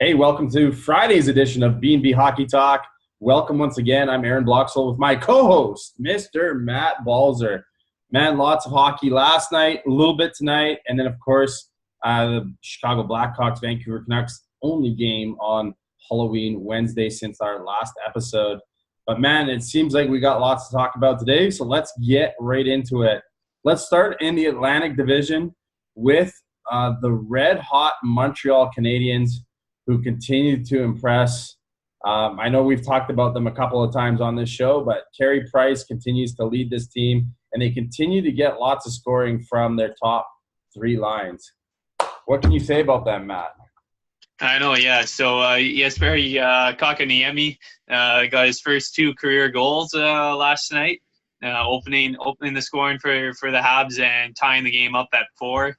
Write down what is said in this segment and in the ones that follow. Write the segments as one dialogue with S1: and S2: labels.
S1: Hey, welcome to Friday's edition of B&B Hockey Talk. Welcome once again. I'm Aaron Bloxhole with my co-host, Mr. Matt Balzer. Man, lots of hockey last night, a little bit tonight, and then, of course, the Chicago Blackhawks, Vancouver Canucks only game on Halloween Wednesday since our last episode. But, man, it seems like we got lots to talk about today, so let's get right into it. Let's start in the Atlantic Division with the red-hot Montreal Canadiens, who continue to impress. I know we've talked about them a couple of times on this show, but Carey Price continues to lead this team, and they continue to get lots of scoring from their top three lines. What can you say about them, Matt?
S2: I know, yeah. So Jesperi Kotkaniemi got his first two career goals last night, opening the scoring for the Habs and tying the game up at 4.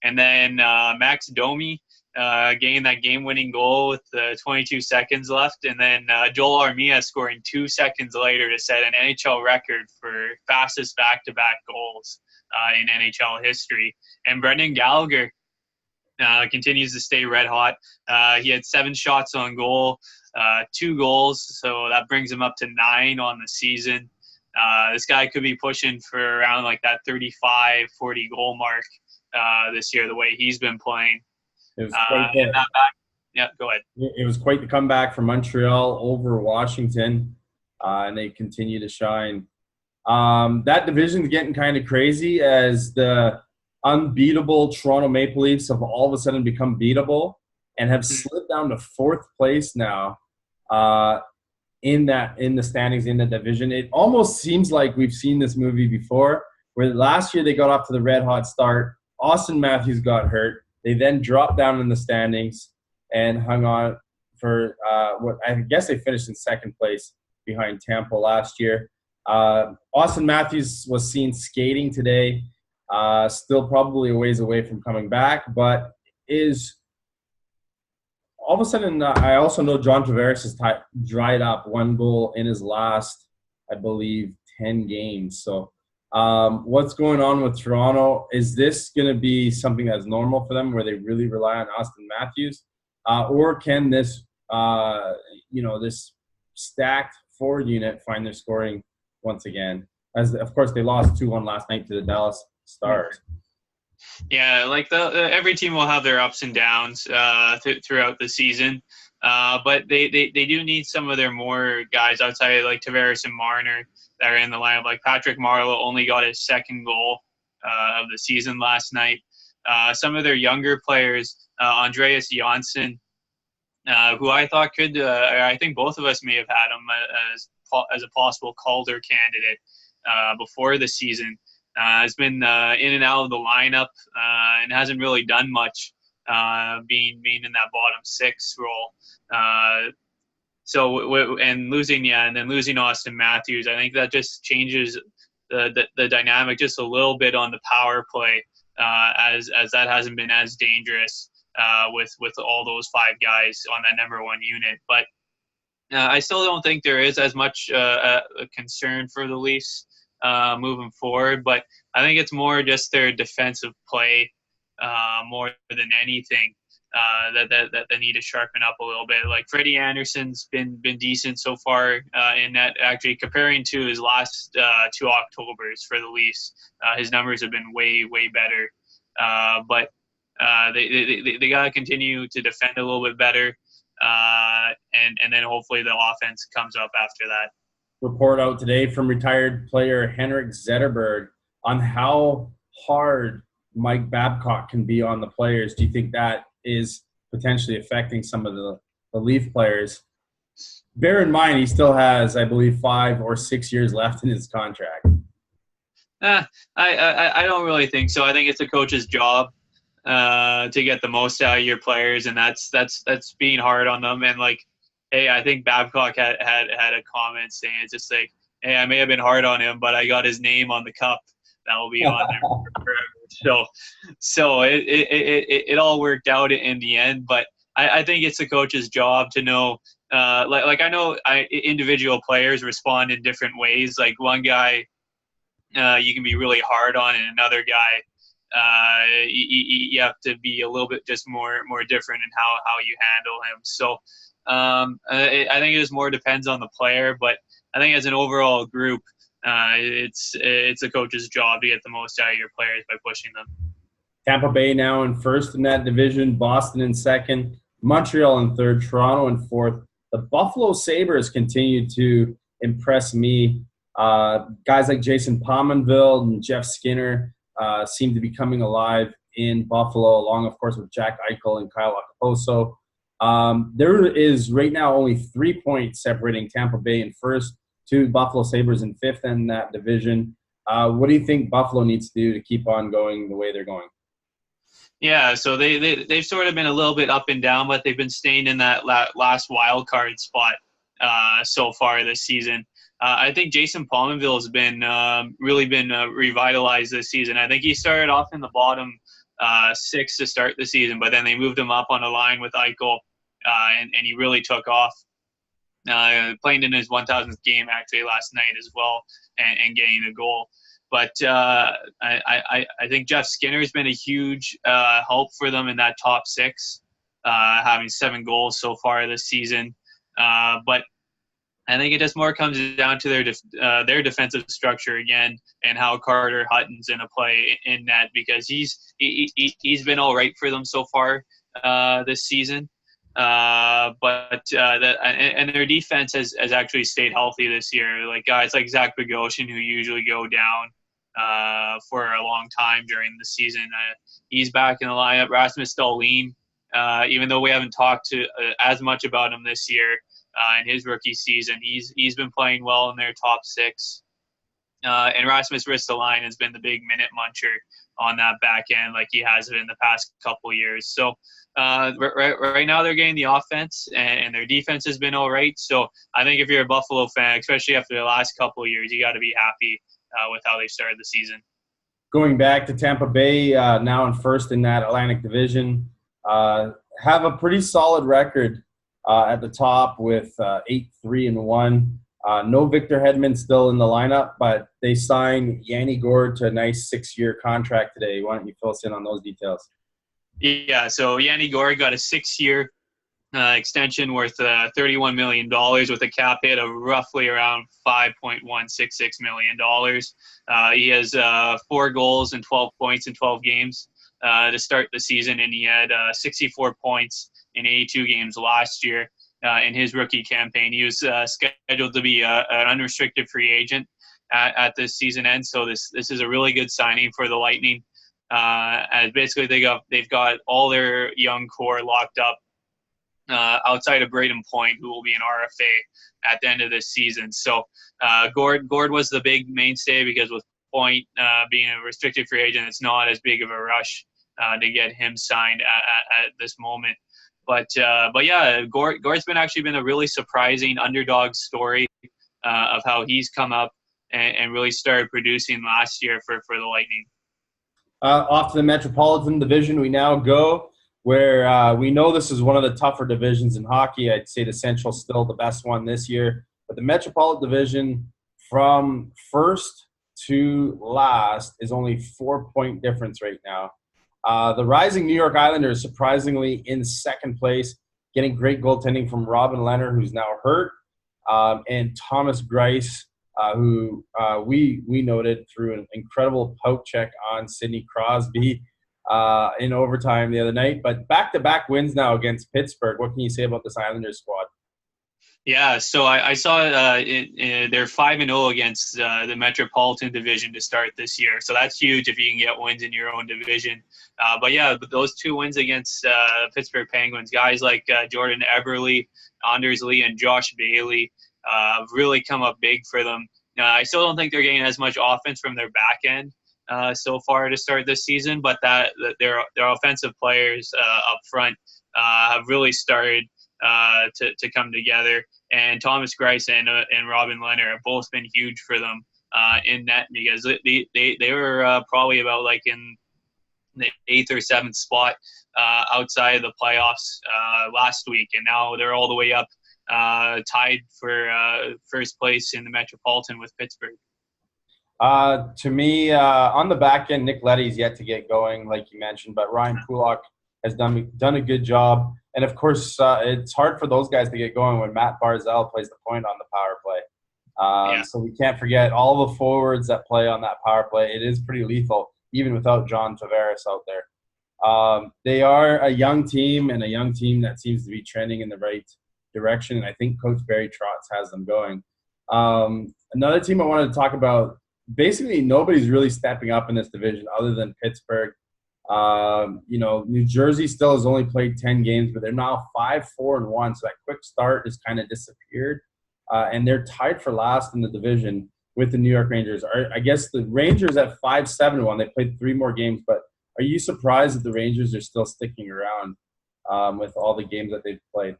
S2: And then Max Domi getting that game-winning goal with 22 seconds left. And then Joel Armia scoring 2 seconds later to set an NHL record for fastest back-to-back goals in NHL history. And Brendan Gallagher continues to stay red hot. He had 7 shots on goal, 2 goals, so that brings him up to 9 on the season. This guy could be pushing for around like that 35, 40 goal mark this year, the way he's been playing.
S1: It was quite
S2: go ahead.
S1: It was quite the comeback for Montreal over Washington, and they continue to shine. That division's getting kind of crazy as the unbeatable Toronto Maple Leafs have all of a sudden become beatable and have slid down to 4th place now in the standings in the division. It almost seems like we've seen this movie before, where last year they got off to the red-hot start. Austin Matthews got hurt. They then dropped down in the standings and hung on for what I guess they finished in 2nd place behind Tampa last year. Austin Matthews was seen skating today, still probably a ways away from coming back, but is all of a sudden I also know John Tavares has dried up 1 goal in his last, I believe, 10 games. So what's going on with Toronto? Is this going to be something that's normal for them where they really rely on Austin Matthews? Or can this, this stacked forward unit find their scoring once again? As, of course, they lost 2-1 last night to the Dallas Stars.
S2: Yeah, like every team will have their ups and downs throughout the season. But they do need some of their more guys outside, like Tavares and Marner, that are in the lineup. Like Patrick Marleau only got his 2nd goal of the season last night. Some of their younger players, Andreas Janssen, who I thought could, I think both of us may have had him as a possible Calder candidate before the season, has been in and out of the lineup and hasn't really done much, being in that bottom 6 role. Losing Austin Matthews, I think that just changes the dynamic just a little bit on the power play, as that hasn't been as dangerous with all those 5 guys on that number 1 unit. But I still don't think there is as much a concern for the Leafs moving forward. But I think it's more just their defensive play more than anything. That they need to sharpen up a little bit. Like Freddie Anderson's been decent so far in that. Actually, comparing to his last 2 Octobers for the Leafs, his numbers have been way better. But they gotta continue to defend a little bit better, and then hopefully the offense comes up after that.
S1: Report out today from retired player Henrik Zetterberg on how hard Mike Babcock can be on the players. Do you think that is potentially affecting some of the Leaf players? Bear in mind, he still has, I believe, 5 or 6 years left in his contract.
S2: I don't really think so. I think it's a coach's job to get the most out of your players, and that's being hard on them. And like, hey, I think Babcock had a comment saying it's just like, hey, I may have been hard on him, but I got his name on the cup. That will be on there forever. So it all worked out in the end. But I think it's the coach's job to know. I know individual players respond in different ways. Like one guy, you can be really hard on, and another guy, you have to be a little bit just more different in how you handle him. So I think it just more depends on the player, but I think as an overall group, it's the coach's job to get the most out of your players by pushing them.
S1: Tampa Bay now in first in that division, Boston in second, Montreal in third, Toronto in fourth. The Buffalo Sabres continue to impress me. Guys like Jason Pominville and Jeff Skinner seem to be coming alive in Buffalo, along, of course, with Jack Eichel and Kyle Okposo. There is right now only 3 points separating Tampa Bay in first to Buffalo Sabres in fifth in that division. What do you think Buffalo needs to do to keep on going the way they're going?
S2: Yeah, so they've sort of been a little bit up and down, but they've been staying in that last wild card spot so far this season. I think Jason Pominville has been really been revitalized this season. I think he started off in the bottom six to start the season, but then they moved him up on a line with Eichel, and he really took off. Playing in his 1,000th game actually last night as well, and getting a goal. But I think Jeff Skinner has been a huge help for them in that top six, having 7 goals so far this season. But I think it just more comes down to their defensive structure again, and how Carter Hutton's going to play in net, because he's been all right for them so far this season. But their defense has actually stayed healthy this year. Like guys like Zach Bogosian, who usually go down for a long time during the season, he's back in the lineup. Rasmus Dahlin, even though we haven't talked as much about him this year in his rookie season, he's been playing well in their top six. And Rasmus Ristolainen has been the big minute muncher on that back end, like he has been the past couple of years. So right now they're getting the offense, and their defense has been all right. So I think if you're a Buffalo fan, especially after the last couple of years, you got to be happy with how they started the season.
S1: Going back to Tampa Bay, now in first in that Atlantic Division, have a pretty solid record at the top with 8-3-1. No Victor Hedman still in the lineup, but they signed Yanni Gourde to a nice 6-year contract today. Why don't you fill us in on those details?
S2: Yeah, so Yanni Gourde got a 6-year extension worth $31 million with a cap hit of roughly around $5.166 million. He has 4 goals and 12 points in 12 games to start the season, and he had 64 points in 82 games last year in his rookie campaign. He was scheduled to be an unrestricted free agent at this season end, so this is a really good signing for the Lightning. As basically they've got all their young core locked up outside of Braden Point, who will be an RFA at the end of this season. So Gourde was the big mainstay, because with Point being a restricted free agent, it's not as big of a rush to get him signed at this moment. But yeah, Gourde's actually been a really surprising underdog story of how he's come up and really started producing last year for the Lightning.
S1: Off to the Metropolitan Division we now go, where we know this is one of the tougher divisions in hockey. I'd say the Central's still the best one this year. But the Metropolitan Division, from first to last, is only 4-point difference right now. The rising New York Islanders, surprisingly, in second place, getting great goaltending from Robin Lehner, who's now hurt, and Thomas Greiss, who we noted through an incredible poke check on Sidney Crosby in overtime the other night. But back-to-back wins now against Pittsburgh. What can you say about this Islanders squad?
S2: Yeah, so I saw they're 5-0 against the Metropolitan Division to start this year. So that's huge if you can get wins in your own division. But yeah, those 2 wins against Pittsburgh Penguins, guys like Jordan Eberle, Anders Lee, and Josh Bailey have really come up big for them. I still don't think they're getting as much offense from their back end so far to start this season, but that their offensive players up front have really started to come together. And Thomas Greiss and Robin Lehner have both been huge for them in net, because they were probably about like in the 8th or 7th spot outside of the playoffs last week, and now they're all the way up tied for first place in the Metropolitan with Pittsburgh.
S1: To me, on the back end, Nick Leddy's yet to get going, like you mentioned, but Ryan Pulak has done a good job. And of course, it's hard for those guys to get going when Matt Barzal plays the point on the power play.
S2: Yeah.
S1: So we can't forget all the forwards that play on that power play. It is pretty lethal, even without John Tavares out there. They are a young team, and a young team that seems to be trending in the right direction. And I think Coach Barry Trotz has them going. Another team I wanted to talk about, basically nobody's really stepping up in this division other than Pittsburgh. New Jersey still has only played 10 games, but they're now 5-4-1. So that quick start has kind of disappeared. And they're tied for last in the division with the New York Rangers. I guess the Rangers at 5-7-1. They played 3 more games, but are you surprised that the Rangers are still sticking around with all the games that they've played?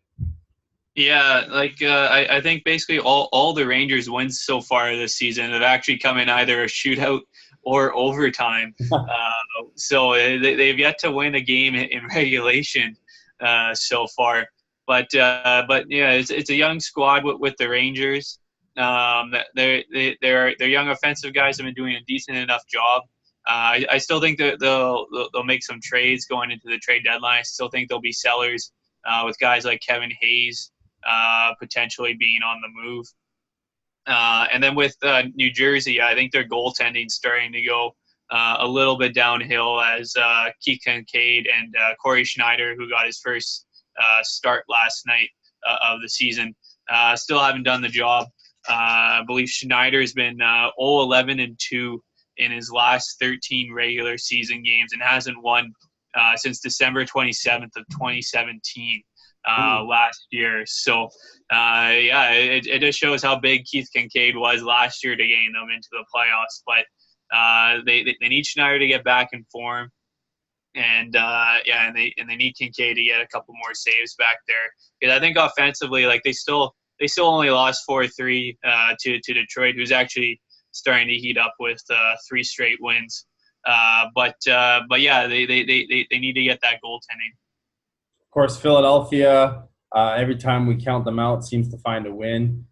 S2: Yeah, I think basically all the Rangers wins so far this season have actually come in either a shootout or overtime. So they've yet to win a game in regulation so far. But yeah, it's a young squad with the Rangers. Their young offensive guys have been doing a decent enough job. I still think that they'll make some trades going into the trade deadline. I still think they'll be sellers with guys like Kevin Hayes potentially being on the move. And then with New Jersey, I think their goaltending's starting to go a little bit downhill as Keith Kincaid and Corey Schneider, who got his first start last night of the season, still haven't done the job. I believe Schneider's been 0-11-2 in his last 13 regular season games and hasn't won since December 27th of 2017 last year. So, yeah, it just shows how big Keith Kincaid was last year to getting them into the playoffs. But they need Schneider to get back in form. And they need Kincaid to get a couple more saves back there, because I think offensively, like they still only lost 4-3 to Detroit, who's actually starting to heat up with 3 straight wins. But yeah, they need to get that goaltending.
S1: Of course, Philadelphia, every time we count them out, seems to find a win.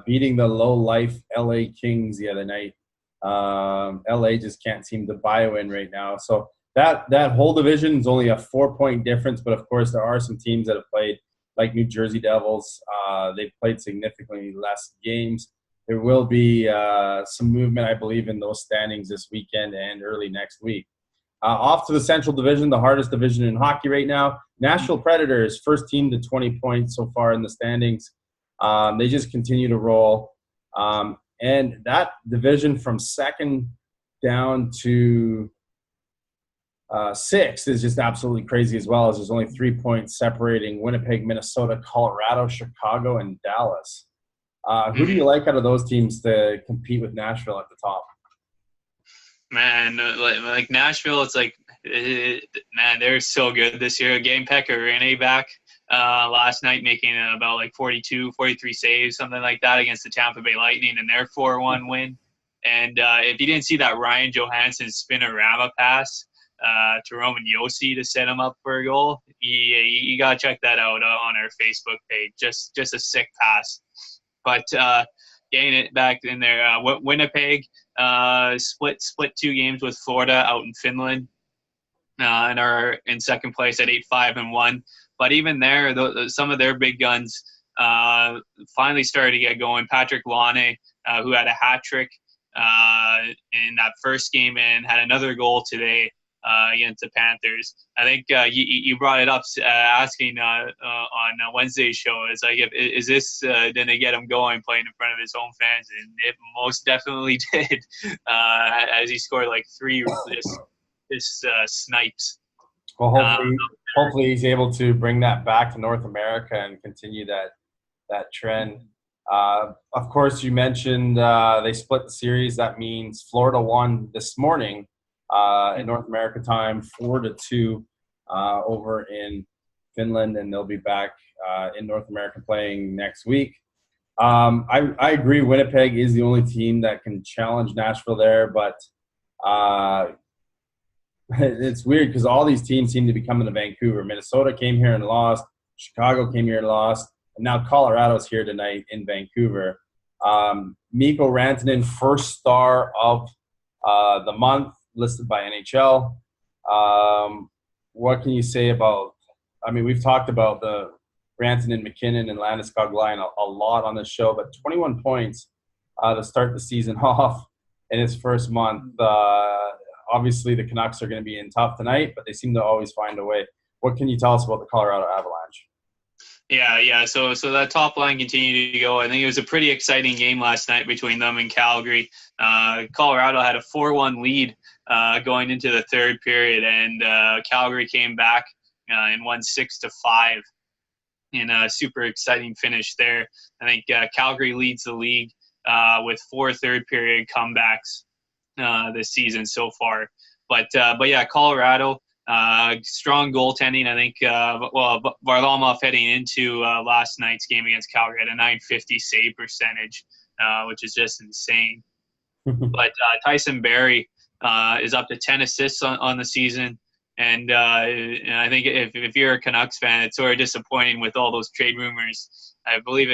S1: Beating the low-life LA Kings the other night. LA just can't seem to buy a win right now. So that whole division is only a 4-point difference, but of course there are some teams that have played, like New Jersey Devils. They've played significantly less games. There will be some movement, I believe, in those standings this weekend and early next week. Off to the Central Division, the hardest division in hockey right now. Nashville Predators, first team to 20 points so far in the standings. They just continue to roll. And that division from second down to sixth is just absolutely crazy as well, as there's only 3 points separating Winnipeg, Minnesota, Colorado, Chicago, and Dallas. Who do you like out of those teams to compete with Nashville at the top?
S2: Man, like Nashville, it's like, man, they're so good this year. Game Pekka Rinne back last night, making about like 42, 43 saves, something like that, against the Tampa Bay Lightning in their 4-1 win. And if you didn't see that Ryan Johansson spinorama pass to Roman Josi to set him up for a goal, you got to check that out on our Facebook page. Just a sick pass. But getting it back in there, Winnipeg split 2 games with Florida out in Finland, and are in second place at 8-5-1. But even there, some of their big guns finally started to get going. Patrick Laine, who had a hat trick in that first game and had another goal today against the Panthers. I think you brought it up asking on Wednesday's show. It's like, is this going to get him going playing in front of his home fans? And it most definitely did, as he scored like 3 just snipes.
S1: Well, hopefully he's able to bring that back to North America and continue that trend. Of course, you mentioned they split the series. That means Florida won this morning in North America time, 4-2 over in Finland, and they'll be back in North America playing next week. I agree Winnipeg is the only team that can challenge Nashville there, but it's weird because all these teams seem to be coming to Vancouver. Minnesota came here and lost. Chicago came here and lost. And now Colorado's here tonight in Vancouver. Mikko Rantanen, first star of the month, listed by NHL. What can you say about? I mean, we've talked about the Rantanen, McKinnon, and Landeskog line a lot on this show, but 21 points to start the season off in his first month. Obviously, the Canucks are going to be in tough tonight, but they seem to always find a way. What can you tell us about the Colorado Avalanche?
S2: Yeah. So that top line continued to go. I think it was a pretty exciting game last night between them and Calgary. Colorado had a 4-1 lead going into the third period, and Calgary came back and won 6-5 in a super exciting finish there. I think Calgary leads the league with 4 third period comebacks this season so far. But yeah, Colorado. Strong goaltending. I think, Varlamov heading into last night's game against Calgary had a .950 save percentage, which is just insane. But Tyson Barrie is up to 10 assists on the season. And I think if you're a Canucks fan, it's sort of disappointing with all those trade rumors. I believe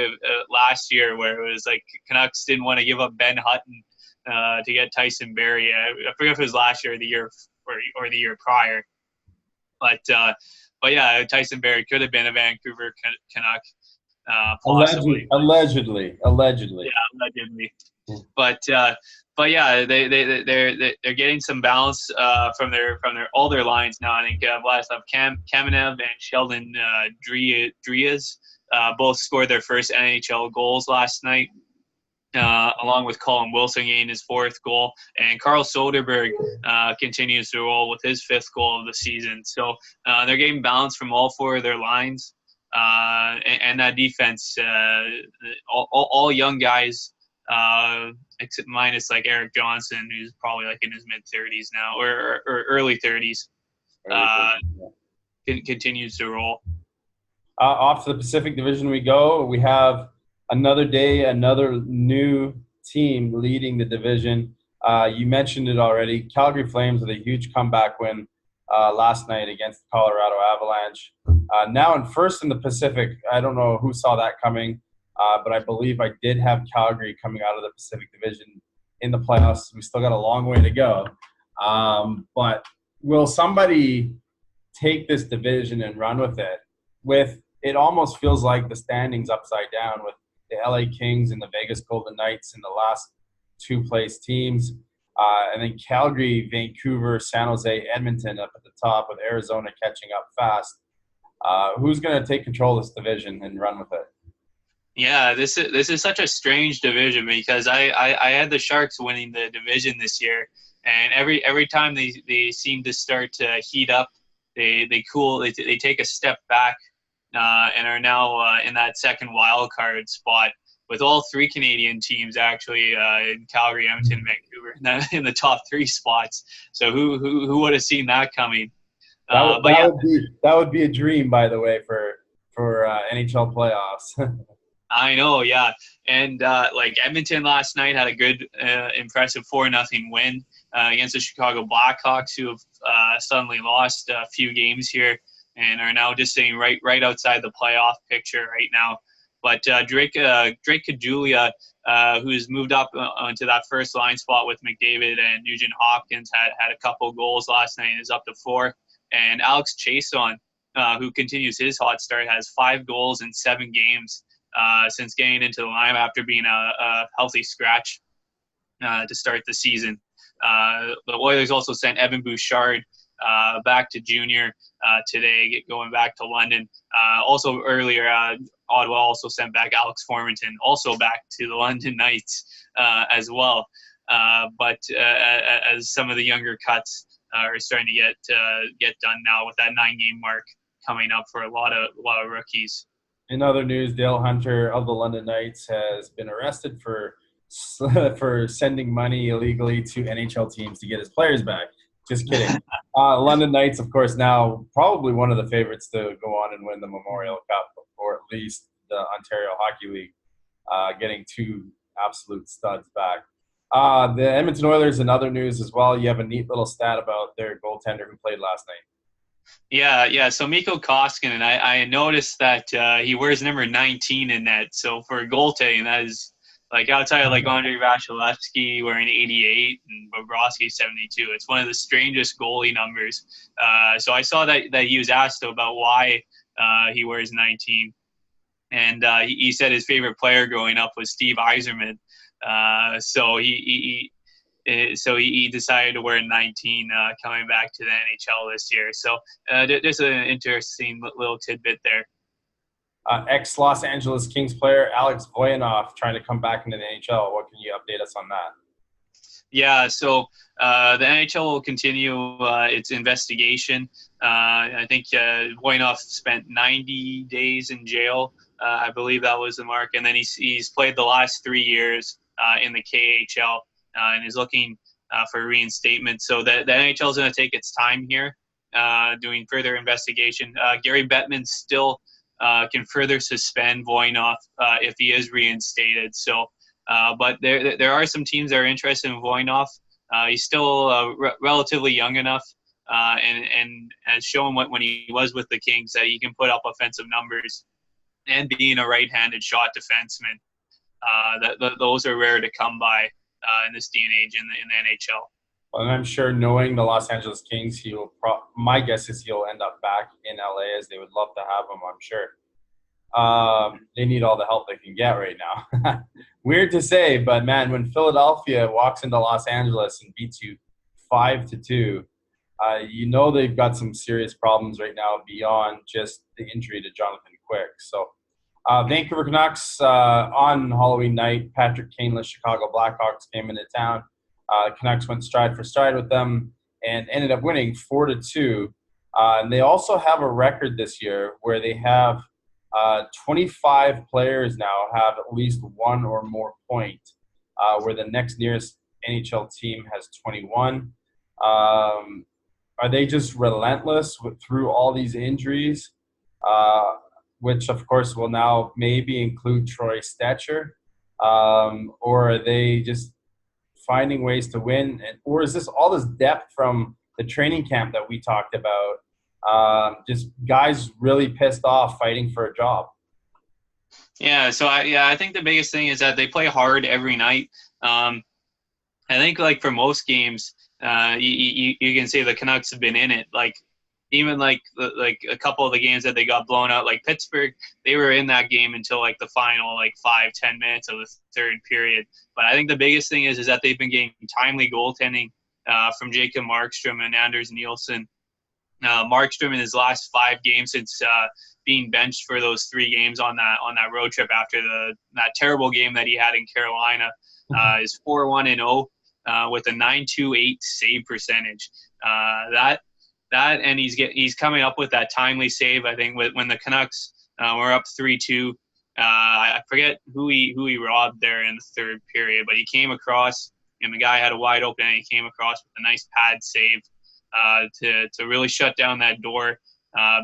S2: last year where it was like Canucks didn't want to give up Ben Hutton to get Tyson Barrie. I forget if it was last year or the year or the year prior. But yeah, Tyson Barrie could have been a Vancouver Canuck, possibly.
S1: Allegedly.
S2: Yeah, allegedly. But yeah, they're getting some balance from all their lines now. I think Vladislav Kamenev and Sheldon Drias both scored their first NHL goals last night. Along with Colin Wilson getting his 4th goal. And Carl Soderberg continues to roll with his 5th goal of the season. So they're getting balance from all 4 of their lines. And that defense, all young guys, except minus like Eric Johnson, who's probably like in his mid-30s now, or early 30s, continues to roll.
S1: Off to the Pacific Division we go. We have another day, another new team leading the division. You mentioned it already. Calgary Flames with a huge comeback win last night against the Colorado Avalanche. Now in first in the Pacific. I don't know who saw that coming, but I believe I did have Calgary coming out of the Pacific Division in the playoffs. We still got a long way to go. But will somebody take this division and run with it? It almost feels like the standings upside down with the LA Kings and the Vegas Golden Knights in the last 2 place teams. And then Calgary, Vancouver, San Jose, Edmonton up at the top with Arizona catching up fast. Who's going to take control of this division and run with it?
S2: Yeah, this is such a strange division because I had the Sharks winning the division this year, and every time they seem to start to heat up, they take a step back. And are now in that second wild card spot with all 3 Canadian teams actually in Calgary, Edmonton, Vancouver in the top 3 spots. So who would have seen that coming?
S1: That would be a dream, by the way, for NHL playoffs.
S2: I know, yeah. And like Edmonton last night had a good, impressive 4-0 win against the Chicago Blackhawks, who have suddenly lost a few games here and are now just sitting right outside the playoff picture right now. But Drake Kajulia, who's moved up onto that first line spot with McDavid and Nugent Hopkins, had a couple goals last night and is up to 4. And Alex Chiasson, who continues his hot start, has 5 goals in 7 games since getting into the lineup after being a healthy scratch to start the season. The Oilers also sent Evan Bouchard back to junior today, going back to London. Also earlier, Ottawa also sent back Alex Formenton, also back to the London Knights as well. But as some of the younger cuts are starting to get done now with that 9-game mark coming up for a lot of rookies.
S1: In other news, Dale Hunter of the London Knights has been arrested for sending money illegally to NHL teams to get his players back. Just kidding. London Knights, of course, now probably one of the favorites to go on and win the Memorial Cup, or at least the Ontario Hockey League, getting 2 absolute studs back. The Edmonton Oilers, in other news as well, you have a neat little stat about their goaltender who played last night.
S2: Yeah. So Mikko Koskinen, I noticed that he wears number 19 in net. So for goaltending, that is Like outside of like Andre Vasilevsky wearing 88 and Bobrovsky 72, it's one of the strangest goalie numbers. So I saw that he was asked about why he wears 19, and he said his favorite player growing up was Steve Yzerman. So he decided to wear 19 coming back to the NHL this year. So just an interesting little tidbit there.
S1: Ex-Los Angeles Kings player Alex Voyanov trying to come back into the NHL. What can you update us on that?
S2: Yeah, so the NHL will continue its investigation. I think Voynov spent 90 days in jail. I believe that was the mark. And then he's played the last 3 years in the KHL and is looking for reinstatement. So the NHL is going to take its time here doing further investigation. Gary Bettman still can further suspend Voynov if he is reinstated. So, but there are some teams that are interested in Voynov. He's still relatively young enough, and has shown when he was with the Kings that he can put up offensive numbers. And being a right-handed shot defenseman, those are rare to come by in this day and age in the NHL.
S1: Well, and I'm sure, knowing the Los Angeles Kings, my guess is he'll end up back in LA, as they would love to have him, I'm sure. They need all the help they can get right now. Weird to say, but man, when Philadelphia walks into Los Angeles and beats you 5-2, you know they've got some serious problems right now beyond just the injury to Jonathan Quick. So Vancouver Canucks on Halloween night, Patrick Kane's Chicago Blackhawks came into town. Canucks went stride for stride with them and ended up winning 4-2. And they also have a record this year where they have 25 players now have at least one or more point, where the next nearest NHL team has 21. Are they just relentless through all these injuries, which of course will now maybe include Troy Stetcher, or are they just finding ways to win? Or is this all this depth from the training camp that we talked about? Just guys really pissed off fighting for a job.
S2: Yeah, so I think the biggest thing is that they play hard every night. I think like for most games, you can say the Canucks have been in it. Like even like a couple of the games that they got blown out, like Pittsburgh, they were in that game until like the final like 5-10 minutes of the third period. But I think the biggest thing is that they've been getting timely goaltending from Jacob Markstrom and Anders Nielsen. Markstrom in his last 5 games since being benched for those 3 games on that road trip after that terrible game that he had in Carolina is 4-1-0 with a .928 save percentage. That and he's coming up with that timely save. I think when the Canucks were up 3-2. I forget who he robbed there in the third period, but he came across and the guy had a wide open, and he came across with a nice pad save to really shut down that door.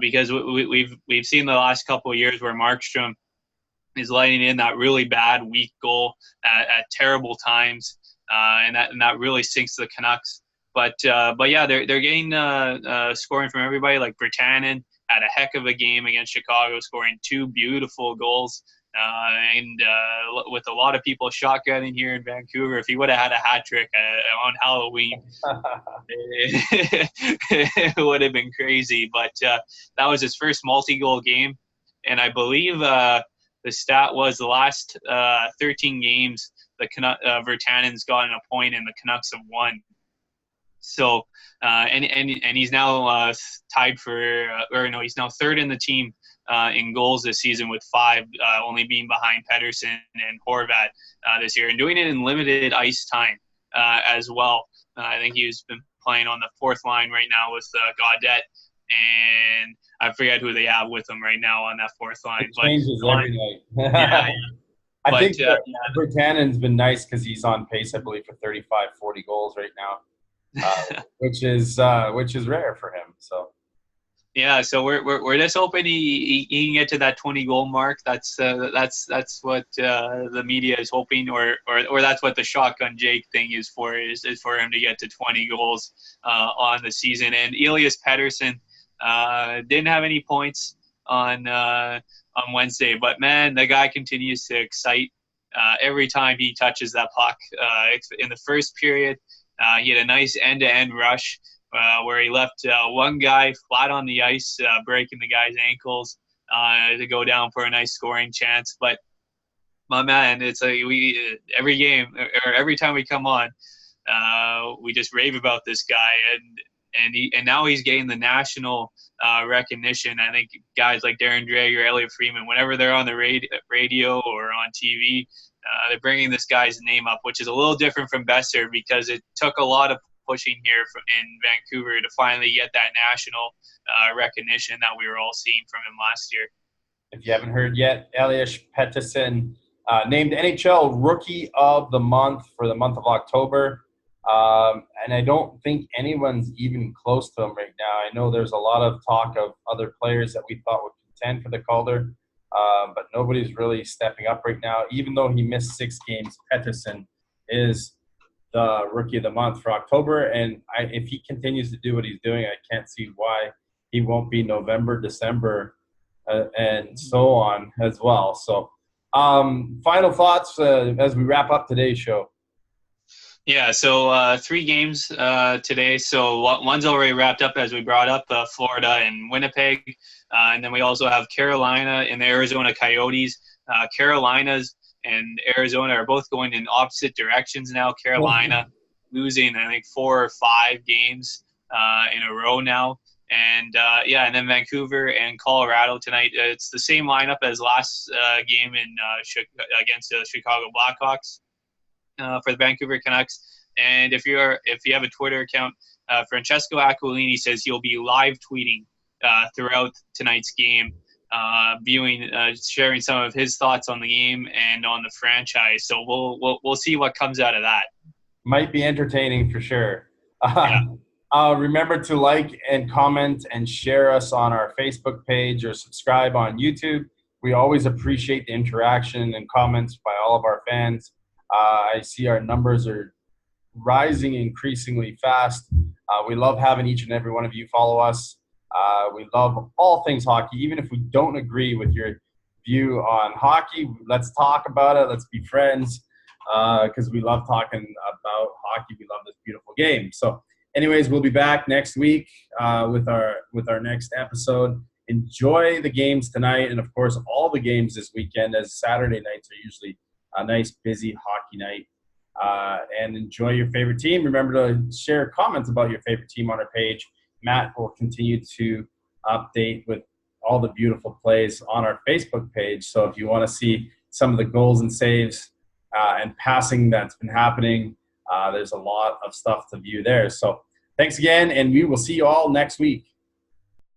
S2: Because we've seen the last couple of years where Markstrom is letting in that really bad weak goal at terrible times, and that really sinks the Canucks. But yeah, they're getting scoring from everybody. Like Virtanen had a heck of a game against Chicago, scoring 2 beautiful goals. And with a lot of people shotgunning here in Vancouver, if he would have had a hat trick on Halloween, it would have been crazy. But that was his first multi-goal game, and I believe the stat was the last 13 games Virtanen's gotten a point and the Canucks have won. So and he's now tied for he's now third in the team in goals this season with 5, only being behind Pettersson and Horvat this year, and doing it in limited ice time as well. I think he's been playing on the 4th line right now with Gaudette, and I forget who they have with him right now on that 4th line.
S1: It changes every night.
S2: Yeah.
S1: I think Virtanen's been nice because he's on pace, I believe, for 35-40 goals right now. Which is rare for him. So
S2: yeah, so we're just hoping he can get to that 20 goal mark. That's what the media is hoping, or that's what the shotgun Jake thing is for him to get to 20 goals on the season. And Elias Pettersson didn't have any points on Wednesday, but man, the guy continues to excite every time he touches that puck. In the first period, he had a nice end-to-end rush where he left one guy flat on the ice, breaking the guy's ankles to go down for a nice scoring chance. But my man, it's like every game or every time we come on, we just rave about this guy, and now he's getting the national recognition. I think guys like Darren Dreger, Elliot Freeman, whenever they're on the radio or on TV, they're bringing this guy's name up, which is a little different from Besser because it took a lot of pushing here in Vancouver to finally get that national recognition that we were all seeing from him last year.
S1: If you haven't heard yet, Elias Pettersson named NHL Rookie of the Month for the month of October. And I don't think anyone's even close to him right now. I know there's a lot of talk of other players that we thought would contend for the Calder, but nobody's really stepping up right now. Even though he missed 6 games, Pettersson is the Rookie of the Month for October. And if he continues to do what he's doing, I can't see why he won't be November, December, and so on as well. So final thoughts as we wrap up today's show.
S2: Yeah, so 3 games today. So one's already wrapped up, as we brought up, Florida and Winnipeg. And then we also have Carolina and the Arizona Coyotes. Carolina's and Arizona are both going in opposite directions now. Carolina losing, I think, 4 or 5 games in a row now. And, and then Vancouver and Colorado tonight. It's the same lineup as last game against the Chicago Blackhawks for the Vancouver Canucks. And if you have a Twitter account, Francesco Aquilini says he'll be live tweeting throughout tonight's game, sharing some of his thoughts on the game and on the franchise. So we'll see what comes out of that.
S1: Might be entertaining for sure.
S2: Yeah.
S1: Remember to like and comment and share us on our Facebook page or subscribe on YouTube. We always appreciate the interaction and comments by all of our fans. I see our numbers are rising increasingly fast. We love having each and every one of you follow us. We love all things hockey. Even if we don't agree with your view on hockey, let's talk about it. Let's be friends because we love talking about hockey. We love this beautiful game. So anyways, we'll be back next week with our next episode. Enjoy the games tonight and, of course, all the games this weekend, as Saturday nights are usually a nice, busy hockey night. And enjoy your favorite team. Remember to share comments about your favorite team on our page. Matt will continue to update with all the beautiful plays on our Facebook page. So if you want to see some of the goals and saves and passing that's been happening, there's a lot of stuff to view there. So thanks again, and we will see you all next week.